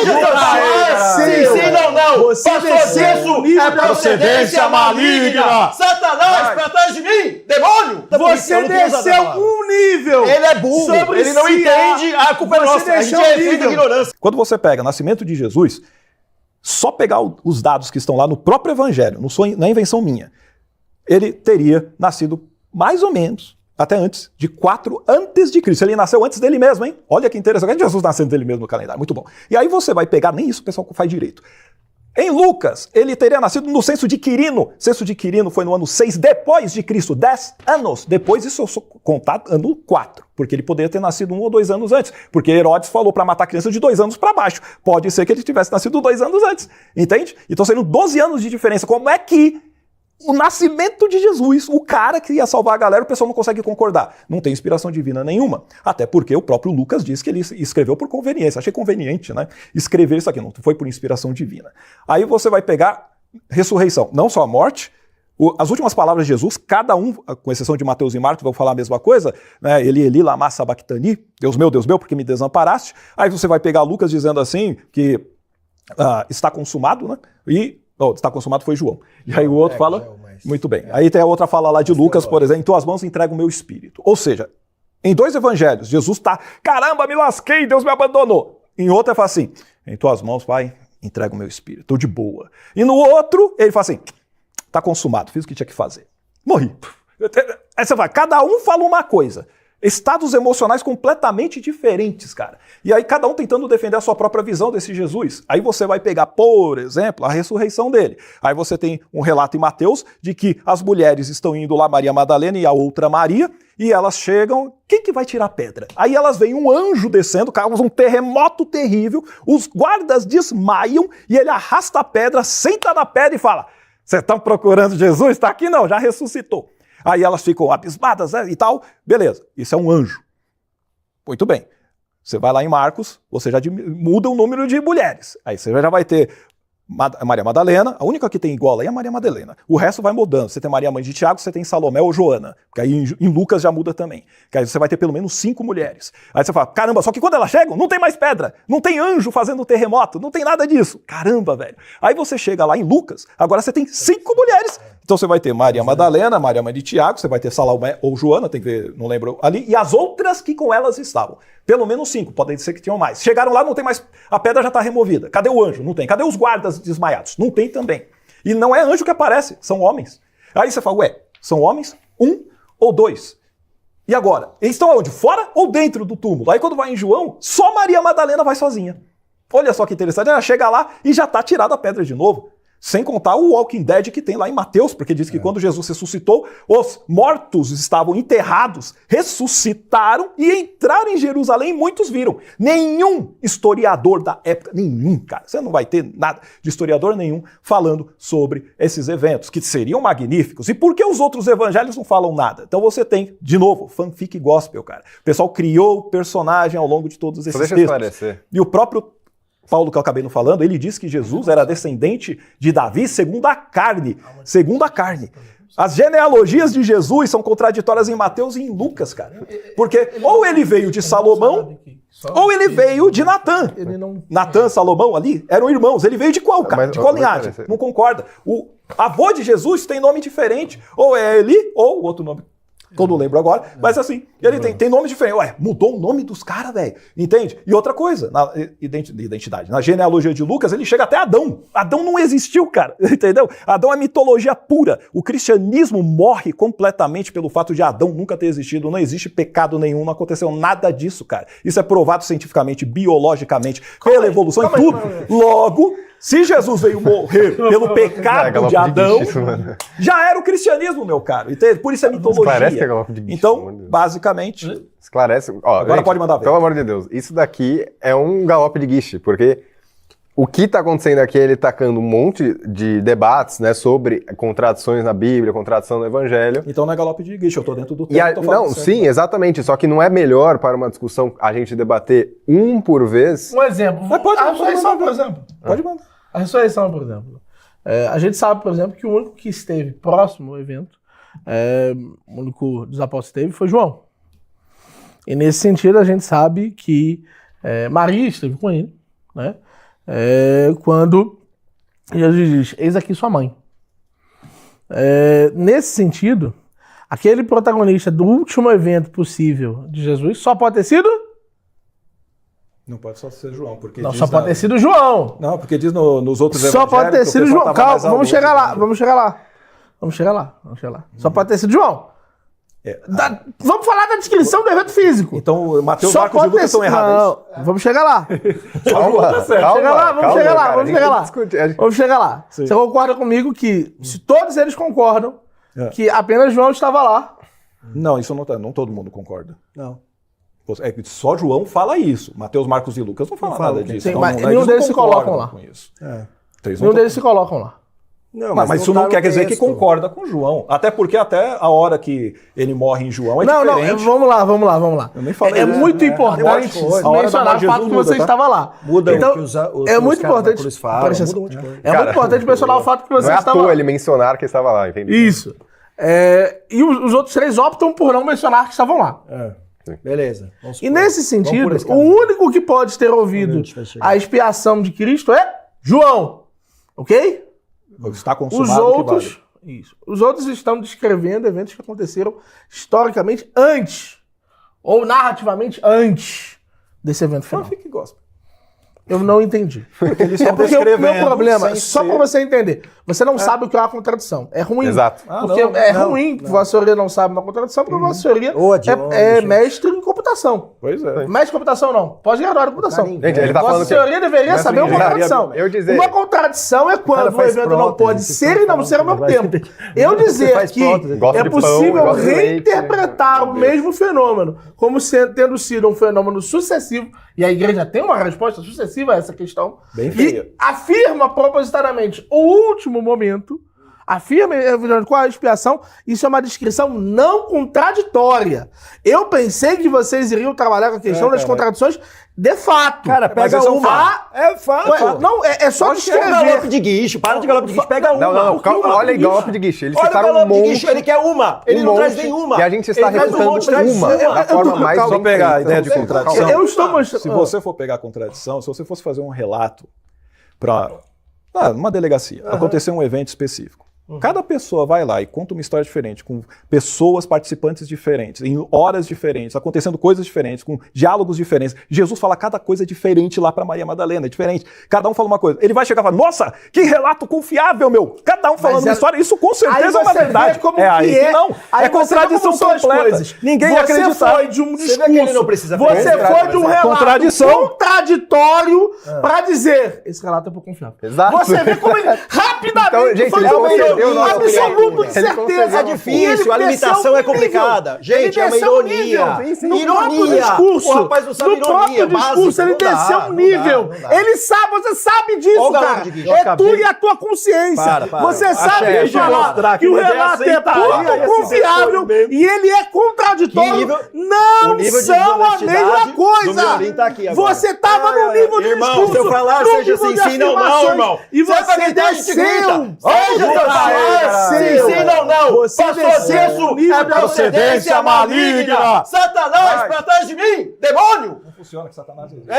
Sim, não. Pastor, isso é procedência maligna. Satanás, pra trás de mim, demônio. Você desceu um nível. Ele é burro, ele não entende, a culpa é nossa. A gente é filho da ignorância. Quando você pega o nascimento de Jesus, só pegar os dados que estão lá no próprio Evangelho, não é invenção minha, ele teria nascido mais ou menos até antes de 4 antes de Cristo. Ele nasceu antes dele mesmo, hein? Olha que interessante. Jesus nascendo dele mesmo no calendário. Muito bom. E aí você vai pegar, nem isso o pessoal faz direito. Em Lucas, ele teria nascido no censo de Quirino. O censo de Quirino foi no ano 6 depois de Cristo, 10 anos. Depois disso eu sou contado ano 4, porque ele poderia ter nascido 1 ou 2 anos antes, porque Herodes falou para matar criança de 2 anos para baixo. Pode ser que ele tivesse nascido 2 anos antes, entende? Então seriam 12 anos de diferença. Como é que o nascimento de Jesus, o cara que ia salvar a galera, o pessoal não consegue concordar? Não tem inspiração divina nenhuma. Até porque o próprio Lucas diz que ele escreveu por conveniência. Achei conveniente, né? Escrever isso aqui, não foi por inspiração divina. Aí você vai pegar ressurreição, não só a morte, as últimas palavras de Jesus, cada um, com exceção de Mateus e Marcos, vão falar a mesma coisa, né? Eli, lama sabachthani, Deus meu, porque me desamparaste. Aí você vai pegar Lucas dizendo assim, que está consumado, né? Está consumado foi João. E aí o outro fala, muito bem. Aí tem a outra fala lá de Lucas, por exemplo, em tuas mãos entrego o meu espírito. Ou seja, em 2 evangelhos, Jesus está, caramba, me lasquei, Deus me abandonou. Em outro ele fala assim, em tuas mãos, Pai, entrego o meu espírito, estou de boa. E no outro, ele fala assim, está consumado, fiz o que tinha que fazer. Morri. Aí você vai, cada um fala uma coisa. Estados emocionais completamente diferentes, cara. E aí cada um tentando defender a sua própria visão desse Jesus. Aí você vai pegar, por exemplo, a ressurreição dele. Aí você tem um relato em Mateus de que as mulheres estão indo lá, Maria Madalena e a outra Maria, e elas chegam, quem que vai tirar a pedra? Aí elas veem um anjo descendo, causa um terremoto terrível, os guardas desmaiam e ele arrasta a pedra, senta na pedra e fala, vocês estão procurando Jesus? Está aqui não, já ressuscitou. Aí elas ficam abismadas, né, e tal. Beleza, isso é um anjo. Muito bem. Você vai lá em Marcos, você já muda o número de mulheres. Aí você já vai ter Maria Madalena, a única que tem igual aí é a Maria Madalena. O resto vai mudando. Você tem Maria mãe de Tiago, você tem Salomé ou Joana. Porque aí em Lucas já muda também. Que aí você vai ter pelo menos 5 mulheres. Aí você fala, caramba, só que quando elas chegam, não tem mais pedra. Não tem anjo fazendo terremoto. Não tem nada disso. Caramba, velho. Aí você chega lá em Lucas, agora você tem 5 mulheres. Então você vai ter Maria Madalena, Maria mãe de Tiago, você vai ter Salomé ou Joana, tem que ver, não lembro ali, e as outras que com elas estavam. Pelo menos 5, podem ser que tinham mais. Chegaram lá, não tem mais, a pedra já está removida. Cadê o anjo? Não tem. Cadê os guardas desmaiados? Não tem também. E não é anjo que aparece, são homens. Aí você fala, ué, são homens? 1 ou 2? E agora? Eles estão onde? Fora ou dentro do túmulo? Aí quando vai em João, só Maria Madalena vai sozinha. Olha só que interessante, ela chega lá e já está tirada a pedra de novo. Sem contar o Walking Dead que tem lá em Mateus, porque diz que quando Jesus ressuscitou, os mortos estavam enterrados, ressuscitaram e entraram em Jerusalém e muitos viram. Nenhum historiador da época, nenhum, cara, você não vai ter nada de historiador nenhum falando sobre esses eventos, que seriam magníficos. E por que os outros evangelhos não falam nada? Então você tem, de novo, fanfic gospel, cara. O pessoal criou o personagem ao longo de todos esses textos. Esclarecer. E o próprio Paulo, que eu acabei não falando, ele diz que Jesus era descendente de Davi segundo a carne. Segundo a carne. As genealogias de Jesus são contraditórias em Mateus e em Lucas, cara. Porque ou ele veio de Salomão, ou ele veio de Natã. Natã, Salomão ali, eram irmãos. Ele veio de qual, cara? De qual linhagem? Não concorda. O avô de Jesus tem nome diferente. Ou é Eli, ou outro nome que eu não lembro agora, mas assim, ele tem nome diferente. Ué, mudou o nome dos caras, velho. Entende? E outra coisa, na identidade, na genealogia de Lucas, ele chega até Adão. Adão não existiu, cara. Entendeu? Adão é mitologia pura. O cristianismo morre completamente pelo fato de Adão nunca ter existido. Não existe pecado nenhum, não aconteceu nada disso, cara. Isso é provado cientificamente, biologicamente, pela evolução e tudo. Logo, se Jesus veio morrer pelo pecado de Adão, já era o cristianismo, meu caro. Entende? Por isso é mitologia. Esclarece que é galope de guiche. Então, basicamente... Esclarece. Ó, agora gente, pode mandar ver. Pelo amor de Deus, isso daqui é um galope de guiche, porque o que está acontecendo aqui é ele tacando um monte de debates, né, sobre contradições na Bíblia, contradição no Evangelho. Então não é galope de guiche, eu estou dentro do tempo. Não, sim, exatamente. Só que não é melhor para uma discussão a gente debater um por vez? Um exemplo. A ressurreição, por exemplo. Pode mandar. A ressurreição, por exemplo. A gente sabe, por exemplo, que o único que esteve próximo ao evento, o único dos apóstolos que esteve foi João. E nesse sentido a gente sabe que Maria esteve com ele, né? quando Jesus diz, eis aqui sua mãe. Nesse sentido, aquele protagonista do último evento possível de Jesus só pode ter sido... Não pode só ser João, porque Não, só pode ter sido João. Não, porque diz nos outros Só evangelhos pode ter que o sido pessoal João. tava mais Calma, vamos ao chegar louco, lá, vamos chegar lá. Vamos chegar lá. Só pode ter sido João. Vamos falar da descrição do evento físico. Então, Mateus, Só Marcos e pode Lucas ter estão sido... errados. Não, vamos chegar lá. Vamos chegar lá. Vamos chegar lá. Sim. Você concorda comigo que, se todos eles concordam, que apenas João estava lá... Não, isso não tá. Não todo mundo concorda. Não. É que só João fala isso. Mateus, Marcos e Lucas não falam nada disso. Sim, Então, mas eles nenhum não deles se concordam colocam lá. com isso. Nenhum deles se colocam lá. Não, Mas isso não tá no quer dizer que texto. concorda com João. Até porque até a hora que ele morre em João é Não, diferente. vamos lá. Eu nem falei É isso. muito importante eu acho que a hora da mencionar o morte de fato que Jesus você muda, tá? estava lá. Muda então, o que os é muito caras da importante. cruz falam, Presta muda atenção. um monte de coisa. É muito importante mencionar o fato que você Não é à estava toa lá. ele mencionar que estava lá, entendeu? Isso. E os outros três optam por não mencionar que estavam lá. Beleza. E nesse sentido, o único que pode ter ouvido a expiação de Cristo é João. Ok? Está consumado Os outros, que vale. isso. Os outros estão descrevendo eventos que aconteceram historicamente antes, ou narrativamente antes desse evento final. Fique gospel. Eu não entendi. Porque eles É estão porque o meu descrevendo problema, sem só ser- pra você entender, você não sabe o que é uma contradição. É ruim. Exato. Porque é ruim que Vossa Senhoria não sabe uma contradição, porque Vossa Senhoria Ou adianta, é gente. mestre em computação. Pois é. Mestre em computação não, pós-graduado em computação. Gente, ele tá Vossa falando que... Senhoria deveria Mestre saber em uma engenharia contradição. biomédica. Eu dizer- Uma contradição é quando o faz evento não prótese, pode vocês ser estão e não ser ao falando mesmo que tempo. Eu dizer faz que prótese, gosta é de pão, possível gosta de leite. reinterpretar o mesmo fenômeno como tendo sido um fenômeno sucessivo, e a igreja tem uma resposta sucessiva a essa questão, Bem feia. e afirma propositadamente o último momento, afirma qual é a expiação, isso é uma descrição não contraditória. Eu pensei que vocês iriam trabalhar com a questão das contradições de fato. Cara, pega esse é um uma. É fato. Ué, não, é só Pega descrever. galope de guicho. Para de galope de guicho. Pega uma. Não, Porque uma olha aí, guicho. galope de guicho. Eles Olha o citaram um galope de monte. guicho. Ele quer uma. Ele não traz nenhuma. E a gente está Ele traz um refutando monte, traz uma da forma mais... Só bem pegar a feita. ideia de contradição. Eu estou mostrando. Se você for pegar a contradição, se você fosse fazer um relato para uma delegacia, acontecer um evento específico. Cada pessoa vai lá e conta uma história diferente, com pessoas participantes diferentes, em horas diferentes, acontecendo coisas diferentes, com diálogos diferentes. Jesus fala cada coisa diferente lá para Maria Madalena, é diferente. Cada um fala uma coisa. Ele vai chegar e falar, nossa, que relato confiável, meu! Cada um falando uma história. Isso com certeza é uma verdade. Aí que não. Aí É contradição são as completa. coisas. Ninguém ia Você acreditar. foi de um Você vê que ele discurso, não precisa você pegar foi de um relato Contradição. contraditório pra dizer esse relato é pouco confiável. Exato. Você vê como ele rapidamente Então, gente, foi ele um concedeu nossa absoluto opinião. de Ele certeza. concedeu. É difícil, a limitação é complicada. Gente, é uma ironia. No próprio Ironia. discurso, O rapaz não sabe no ironia, próprio discurso, básico. ele Não dá, desceu um não nível. dá, não dá. Ele sabe, você sabe disso, Olha o cara. galão de guicho. É tu e a tua consciência. Para. Você sabe Achei, de falar mostrar que que o ninguém relato é aceitaria pouco esse confiável depoimento. e ele é contraditório. Que nível- Não o nível de são a desonestidade mesma do coisa. Miorim tá aqui agora. Você tava no nível de Irmão, discurso. se eu falar, no seja nível de sim, sim, não, afirmações, irmão. E Você vai você gritar, a gente desceu. grita. Seja Você teu falar, desceu. sim, sim, não. Você Pastor desceu disso no nível é de procedência maligna. Satanás, protege de mim, demônio. Não funciona que Satanás existe.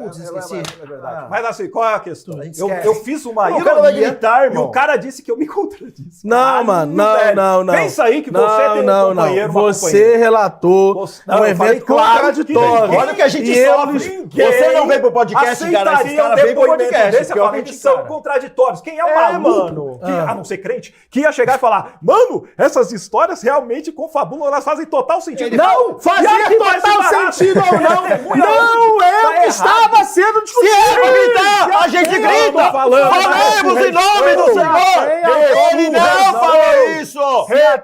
Putz, esqueci. É verdade. Mas assim, qual é a questão? gente Eu esquece. fiz uma O cara vai ironia gritar, e irmão. o cara disse que eu me contradisse. Não, Caralho, mano, velho. não. Pensa aí que você tem um companheiro, uma Você companheira. relatou Não, um eu falei evento claro contraditório. que Olha o que a gente E eu- sofre. Você não veio pro podcast, cara. Esse cara veio pro podcast. Desse Pior falando que a que gente são cara. contraditórios. Quem é o É, maluco, mano. que, a não ser crente, que ia chegar e falar, mano, essas histórias realmente confabulam, elas fazem total sentido. Não, fazia total sentido ou não. Não é o que estava sendo discutido. Se é pra gritar, a gente grita. Falemos em nome do Senhor. Ele não falou isso.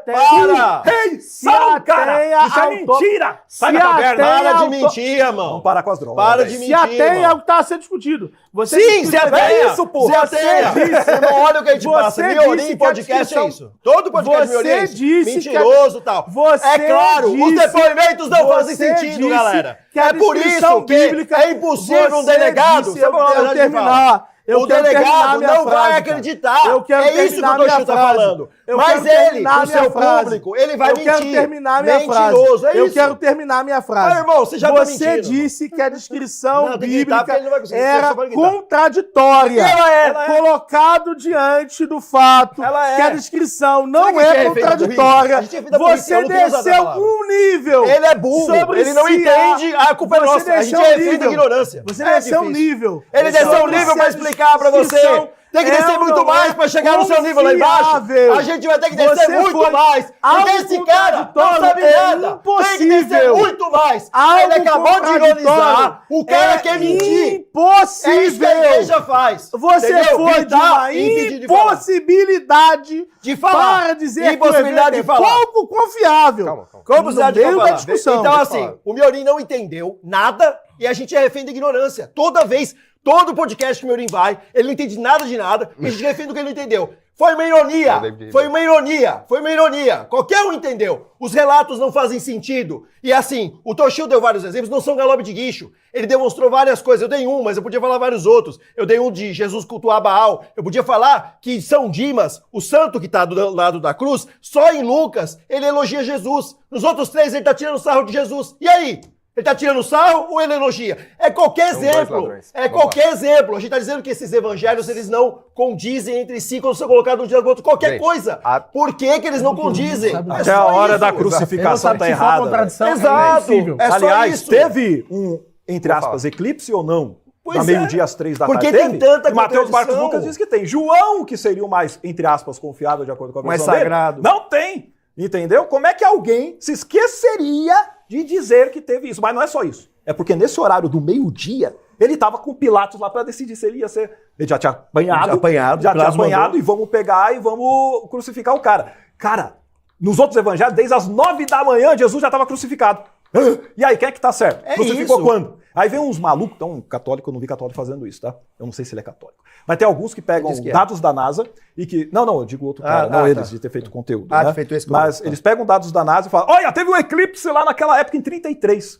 Para. Ei, sai, cara! Isso é mentira! Sai da caverna! Para de mentir, Vamos irmão. parar com as drogas. Para de velho. Se mentir, atenha ao irmão. que estava sendo discutido. Você Sim, se discute- atenha. isso, pô. Se atenha. Irmão, olha o que a gente Você passa. disse Miorim, que a podcast é descrição- isso. Todo podcast Você Miorim é isso. disse que a- Mentiroso e tal. Você É claro, os disse- depoimentos não fazem Você sentido, disse galera. que a É por descrição isso que bíblica- é impossível um Você delegado. disse- Você falou a eu verdade de falar. terminar. Eu o quero terminar delegado minha não frase, vai cara. acreditar. Eu quero é isso que terminar o Toshio minha tá frase. falando. Eu Mas quero ele, terminar pro minha seu frase. público, ele vai mentir. Eu quero terminar minha Mentiroso, frase. é Eu isso. quero terminar minha frase. Mas, irmão, você já tá Você mentindo, disse que a descrição Não, tem que gritar, porque bíblica ele não vai conseguir. era Só vai gritar. contraditória. Ela é. Colocado diante do fato Ela é. que a descrição não Sabe o que é é efeito contraditória. burrice? A gente é feita burrice, Você eu não queria usar essa desceu palavra. um nível. Ele é burro, sobre ele não se entende, a culpa é você nossa. A gente desceu é um refém da nível. ignorância. Você É desceu um difícil. nível. Ele desceu um Sobre nível se pra a explicar pra você. descrição Tem que descer é ou muito não mais é pra chegar no seu nível lá embaixo. confiável. A gente vai ter que descer Você muito foi mais. Porque algo esse cara não contraditório, sabe é nada. Tem que descer impossível. muito mais. Algo Ele acabou de contraditório ironizar. O cara quer mentir. Impossível. É isso que a igreja faz. Você entendeu? foi de Gritar uma e impedir de falar. impossibilidade De falar. para dizer que o Impossibilidade evento de é falar. pouco confiável. Calma. Como você No de meio da falar? discussão. Então, Deixa assim, eu falar. o Miorim não entendeu nada e a gente é refém da ignorância. Toda vez, todo podcast que o Miorim vai, ele não entende nada de nada e a gente é refém do que ele não entendeu. Foi uma ironia. Foi uma ironia. Foi uma ironia. Qualquer um entendeu. Os relatos não fazem sentido. E assim, o Toshio deu vários exemplos, não são galope de guicho. Ele demonstrou várias coisas. Eu dei um, mas eu podia falar vários outros. Eu dei um de Jesus cultuar Baal. Eu podia falar que São Dimas, o santo que está do lado da cruz, só em Lucas ele elogia Jesus. Nos outros três ele está tirando sarro de Jesus. E aí? Ele tá tirando sarro ou ele elogia? É qualquer São dois exemplo. ladrões. É Vamos qualquer exemplo. A gente tá dizendo que esses evangelhos, eles não condizem entre si quando são colocados um dia do outro. Qualquer Gente, coisa. Por que eles não condizem? Sabe, É Até só a hora isso. da Ele não crucificação sabe tá se for errada. contradição, Exato. é impossível. É só Aliás, isso. teve um, entre Vou aspas, falar. eclipse ou não? Pois Na é. meio-dia às 3 da Porque tarde. tem tanta E Mateus Marcos contradição. Lucas diz que tem. João, que seria o mais, entre aspas, confiável de acordo com a Mais versão dele, sagrado. não tem. Entendeu? Como é que alguém se esqueceria de dizer que teve isso? Mas não é só isso. É porque nesse horário do meio-dia, ele estava com Pilatos lá para decidir se ele ia ser... Ele já tinha apanhado. Já tinha apanhado e vamos pegar e vamos crucificar o cara. Cara, nos outros evangelhos, desde as 9 da manhã, Jesus já estava crucificado. E aí, quem é que tá certo? É Crucificou isso. quando? Aí vem uns malucos, então, católico, eu não vi católico fazendo isso, tá? Eu não sei se ele é católico. Mas tem alguns que pegam Diz que é. dados da NASA e que... Não, eu digo outro cara, não eles, de ter feito conteúdo. Ah, né? de feito esse Mas conteúdo. eles pegam dados da NASA e falam, olha, teve um eclipse lá naquela época em 33.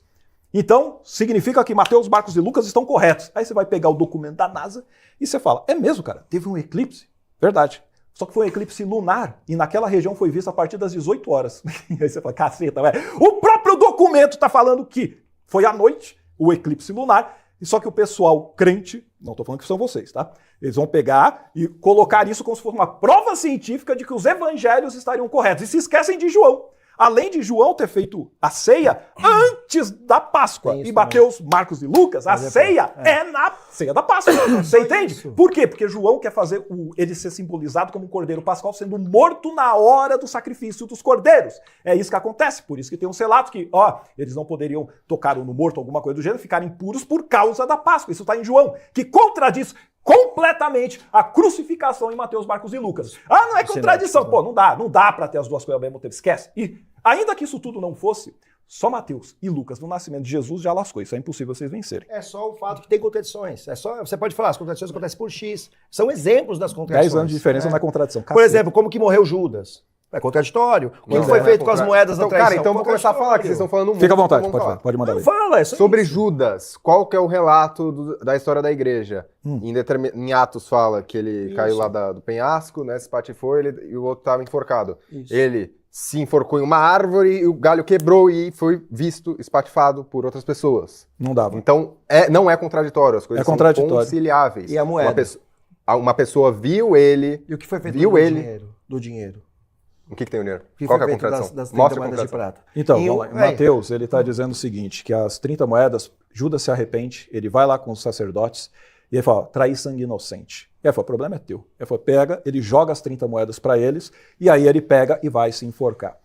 Então, significa que Mateus, Marcos e Lucas estão corretos. Aí você vai pegar o documento da NASA e você fala, é mesmo, cara, teve um eclipse? Verdade. Só que foi um eclipse lunar e naquela região foi visto a partir das 18 horas. Aí você fala, caceta, velho. O próprio documento está falando que foi à noite o eclipse lunar, e só que o pessoal crente, não estou falando que são vocês, tá? Eles vão pegar e colocar isso como se fosse uma prova científica de que os evangelhos estariam corretos. E se esquecem de João. Além de João ter feito a ceia antes da Páscoa. Tem isso E Mateus, Marcos e Lucas, a ceia é na ceia da Páscoa. Você entende? isso. Por quê? Porque João quer fazer ele ser simbolizado como um cordeiro pascal sendo morto na hora do sacrifício dos cordeiros. É isso que acontece. Por isso que tem um relato que, eles não poderiam tocar no morto, alguma coisa do gênero, ficarem puros por causa da Páscoa. Isso está em João, que contradiz completamente a crucificação em Mateus, Marcos e Lucas. Não é contradição. Pô, não dá para ter as duas coisas ao mesmo tempo. Esquece. E ainda que isso tudo não fosse, só Mateus e Lucas no nascimento de Jesus já lascou. Isso é impossível vocês vencerem. É só o fato que tem contradições. Você pode falar, as contradições acontecem por X. São exemplos das contradições. 10 anos de diferença na contradição. Por exemplo, como que morreu Judas? É contraditório. O que foi feito com as moedas da Então, traição? cara, então vou começar a falar, que vocês estão falando muito. Fica à vontade, então pode vamos falar. Pode mandar Não aí. fala, é só Sobre isso. Judas, qual que é o relato da história da igreja? Em Atos fala que ele caiu lá do penhasco, né, se patifou e o outro estava enforcado. Isso. Ele se enforcou em uma árvore e o galho quebrou e foi visto espatifado por outras pessoas. Não dava. Então, não é contraditório, as coisas É contraditório. são conciliáveis. E a moeda? Uma pessoa viu ele... E o que foi feito Viu do ele? dinheiro? Do dinheiro. O que tem o dinheiro? O que Qual foi que é a feito contradição? das 30 Mostra a moedas de contradição. prata? Então, E vamos lá. Mateus, ele está dizendo o seguinte, que as 30 moedas, Judas se arrepende, ele vai lá com os sacerdotes e ele fala, trair sangue inocente. E ele fala, o problema é teu. Ele fala, pega, ele joga as 30 moedas para eles e aí ele pega e vai se enforcar.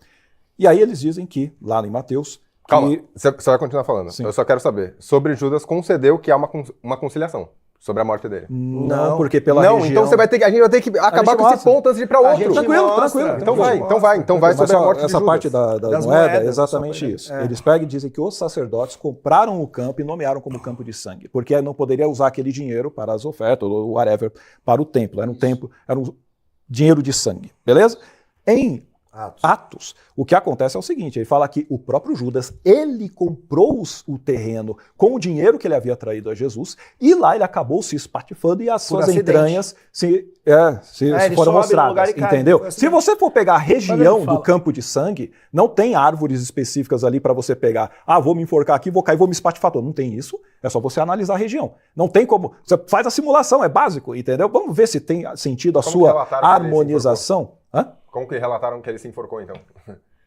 E aí eles dizem que, lá em Mateus, que... Calma, você vai continuar falando. Sim. Eu só quero saber. Sobre Judas concedeu que há uma conciliação sobre a morte dele. Não, porque pela Não, região... então a gente vai ter que acabar com esse mostra. ponto antes de ir para outro. gente Tranquilo, mostra. tranquilo. Então vai Mas sobre a morte de essa Judas. parte da Das moeda moedas, é exatamente só pra- isso. Eles pegam e dizem que os sacerdotes compraram o campo e nomearam como campo de sangue, porque não poderia usar aquele dinheiro para as ofertas ou whatever para o templo. Era um dinheiro de sangue, beleza? Em Atos. O que acontece é o seguinte, ele fala que o próprio Judas, ele comprou o terreno com o dinheiro que ele havia traído a Jesus, e lá ele acabou se espatifando e as suas entranhas se foram mostradas, entendeu? Se você for pegar a região do campo de sangue, não tem árvores específicas ali para você pegar, vou me enforcar aqui, vou cair, vou me espatifar todo. Não tem isso, é só você analisar a região. Não tem como, você faz a simulação, é básico, entendeu? Vamos ver se tem sentido a sua harmonização. Como que relataram que ele se enforcou, então?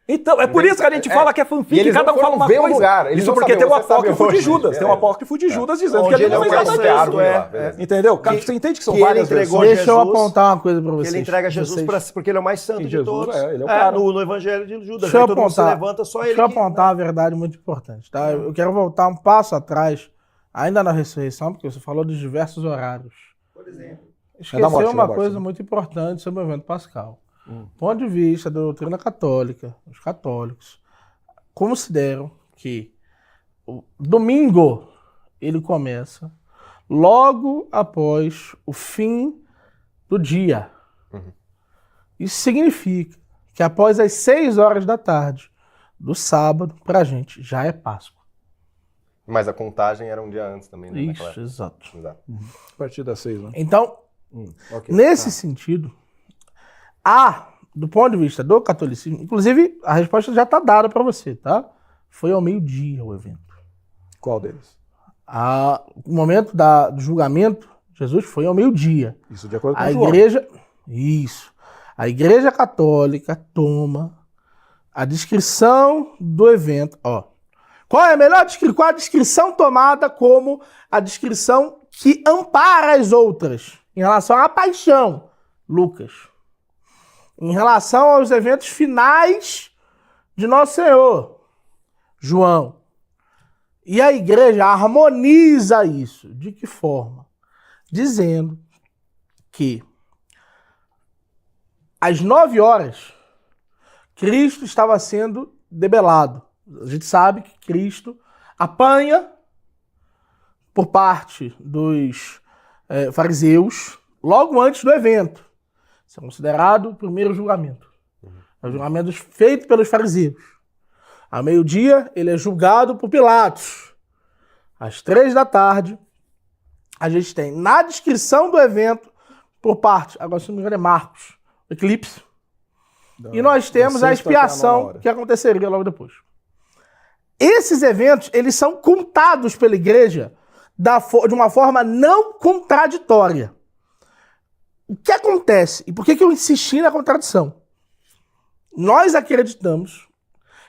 Então, é por isso que a gente fala que é fanfic, cada um fala uma coisa. Lugar. Isso porque tem um apócrifo de Judas. Tem um apócrifo de Judas dizendo que ele não fez nada disso. Entendeu? Você entende que são várias versões. Deixa eu apontar uma coisa pra vocês. Ele entrega Jesus porque ele é o mais santo de todos. Ele é o cara. No Evangelho de Judas. Deixa eu todo mundo se levanta, só ele. Deixa eu apontar uma verdade muito importante, tá? Eu quero voltar um passo atrás, ainda na ressurreição, porque você falou dos diversos horários. Por exemplo. Esqueceu uma coisa muito importante sobre o evento pascal. Ponto de vista da doutrina católica, os católicos consideram que o domingo ele começa logo após o fim do dia. Isso significa que após as 6 horas da tarde do sábado, pra gente, já é Páscoa. Mas a contagem era um dia antes também, né? Isso, exato. A partir das 6, né? Então, nesse sentido, do ponto de vista do catolicismo, inclusive a resposta já está dada para você, tá? Foi ao meio-dia o evento. Qual deles? O momento do julgamento, Jesus foi ao meio-dia. Isso de acordo com a João. igreja, a Igreja Católica toma a descrição do evento. Qual é a melhor descrição? Qual a descrição tomada como a descrição que ampara as outras em relação à paixão? Lucas. Em relação aos eventos finais de Nosso Senhor, João. E a igreja harmoniza isso. De que forma? Dizendo que às 9 horas, Cristo estava sendo debelado. A gente sabe que Cristo apanha por parte dos fariseus logo antes do evento. Isso é considerado o primeiro julgamento. É o julgamento feito pelos fariseus. Ao meio-dia, ele é julgado por Pilatos. Às 3 da tarde, a gente tem na descrição do evento, por parte, agora se não me engano é Marcos, o eclipse. E nós temos a expiação que aconteceria logo depois. Esses eventos, eles são contados pela igreja de uma forma não contraditória. O que acontece? E por que eu insisti na contradição? Nós acreditamos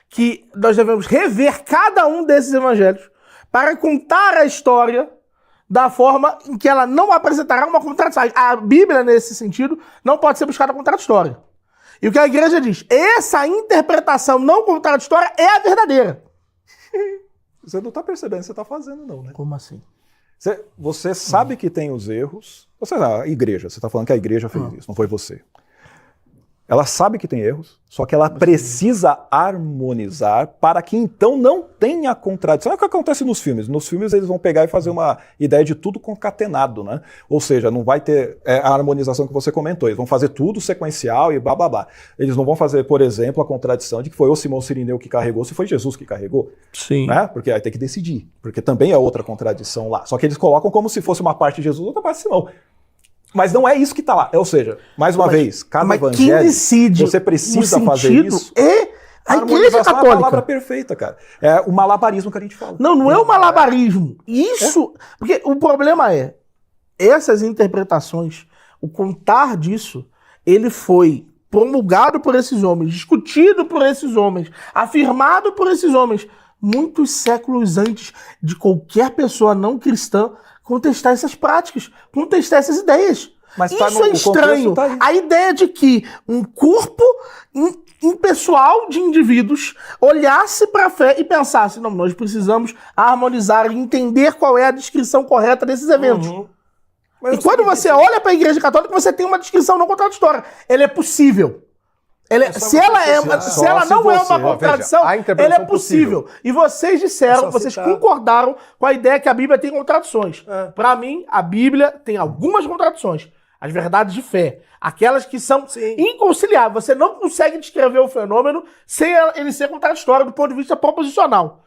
que nós devemos rever cada um desses evangelhos para contar a história da forma em que ela não apresentará uma contradição. A Bíblia, nesse sentido, não pode ser buscada contraditória. E o que a igreja diz? Essa interpretação não contraditória é a verdadeira. Você não está percebendo o que você está fazendo, não, né? Como assim? Você sabe que tem os erros. A igreja, você está falando que a igreja fez isso, não foi você. Ela sabe que tem erros, só que ela precisa harmonizar para que então não tenha contradição. É o que acontece nos filmes. Nos filmes eles vão pegar e fazer uma ideia de tudo concatenado, né? Ou seja, não vai ter a harmonização que você comentou. Eles vão fazer tudo sequencial e blá blá blá. Eles não vão fazer, por exemplo, a contradição de que foi o Simão Cirineu que carregou, se foi Jesus que carregou. Sim. Né? Porque aí tem que decidir. Porque também é outra contradição lá. Só que eles colocam como se fosse uma parte de Jesus e outra parte de Simão. Mas não é isso que está lá. Ou seja, mais uma vez, cada evangelho, decide você precisa fazer isso. A Igreja Católica. É a palavra perfeita, cara. É o malabarismo que a gente fala. Não é o malabarismo. Isso... Porque o problema é, essas interpretações, o contar disso, ele foi promulgado por esses homens, discutido por esses homens, afirmado por esses homens, muitos séculos antes de qualquer pessoa não cristã contestar essas práticas, contestar essas ideias. Mas isso é estranho. A ideia de que um corpo impessoal de indivíduos olhasse para a fé e pensasse, não, nós precisamos harmonizar e entender qual é a descrição correta desses eventos. E quando você olha para a Igreja Católica, você tem uma descrição não contraditória. Ela é possível. Se ela não é uma contradição, ela é possível. E vocês disseram, vocês concordaram com a ideia que a Bíblia tem contradições. Para mim, a Bíblia tem algumas contradições. As verdades de fé. Aquelas que são inconciliáveis. Você não consegue descrever o fenômeno sem ele ser contraditório do ponto de vista proposicional.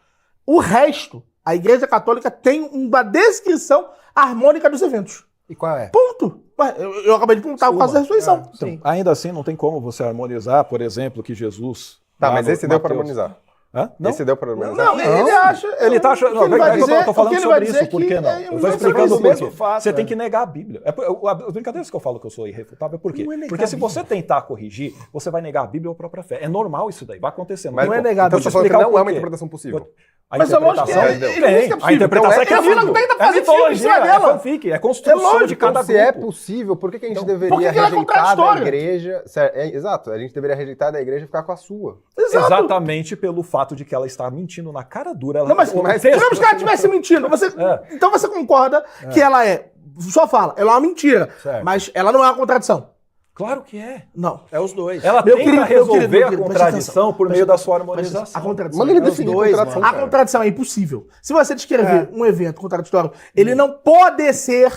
O resto, a Igreja Católica tem uma descrição harmônica dos eventos. E qual é? Ponto. Ué, eu acabei de perguntar por causa da ressurreição. Então, ainda assim, não tem como você harmonizar, por exemplo, que Jesus... Tá, lá mas no esse deu para Mateus- harmonizar. Hã? Não? Esse deu para harmonizar. Não, ele acha... Ele tá achando. Não, ele vai dizer- eu tô falando o que ele vai sobre dizer isso, por que que não? é Eu tô mesmo explicando por mesmo quê. fato, Você tem que negar a Bíblia. As brincadeiras que eu falo que eu sou irrefutável, por quê? Não é negar Porque se a Bíblia. você tentar corrigir, você vai negar a Bíblia ou a própria fé. É normal isso daí, vai acontecendo. Mas não é negar a então Bíblia. você falou que explicar o não é uma porquê. interpretação possível. A Mas é lógico que interpretação ele diz que é a possível. interpretação Então, é ele não tem que fazer filme em cima mitologia, dela. é fanfic, é construção É lógico, de cada Então, se é grupo. possível, por que, que a gente por que deveria que ela é rejeitar da contraditória? igreja? Exato, a gente deveria rejeitar da igreja e ficar com a sua. Exato. Exatamente pelo fato de que ela está mentindo na cara dura. Ela Não, mas o texto- digamos que ela estivesse mentindo. Então você concorda que ela é... Só fala, ela é uma mentira. Certo. Mas ela não é uma contradição. Claro que é. Não. É os dois. Ela Meu tenta querido, resolver meu a querido, contradição por meio da sua harmonização. A contradição. Manda ele é os definir dois, contradição, A cara. contradição é impossível. Se você descrever um evento contraditório, ele não pode ser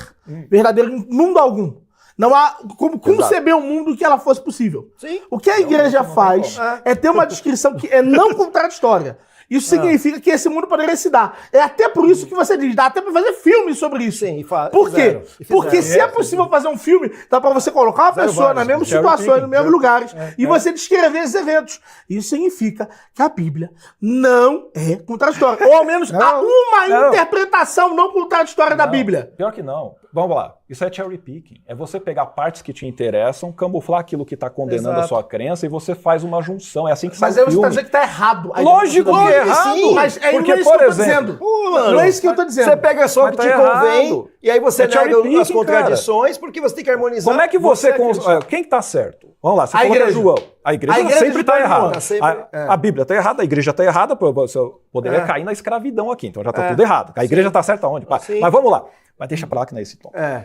verdadeiro em mundo algum. Não há como conceber um mundo que ela fosse possível. Sim. O que a igreja faz é ter uma descrição que é não contraditória. Isso significa que esse mundo poderia se dar. É até por isso que você diz, dá até pra fazer filme sobre isso. Sim, Por quê? fizeram. E Porque se é fizeram. possível fazer um filme, dá pra você colocar uma pessoa nas mesmas situações, nos mesmos lugares, e você descrever esses eventos. Isso significa que a Bíblia não é contraditória. Ou ao menos há uma não. interpretação não contraditória da Não, Bíblia. Pior que não. Vamos lá. Isso é cherry picking. É você pegar partes que te interessam, camuflar aquilo que está condenando a Exato. sua crença e você faz uma junção. É assim que sai Mas o aí você filme. tá dizendo que tá errado. a Lógico interpretação que da é Bíblia. errado. Sim, mas Porque, não é isso por que eu tô exemplo, dizendo. Não é isso que eu tô dizendo. Você pega só o Mas que tá te convém errado. e aí você É cherry nega picking, as contradições porque você tem que harmonizar. Como é que você... acredita. Quem está certo? Vamos lá, você A falou que é igreja. João. A igreja A igreja sempre de está João. errada. Tá sempre- A Bíblia está errada, a igreja está errada, você poderia cair na escravidão aqui, então já está tudo errado. A igreja está certa onde? Sim. Mas vamos lá. Mas deixa pra lá que não é esse tom. É.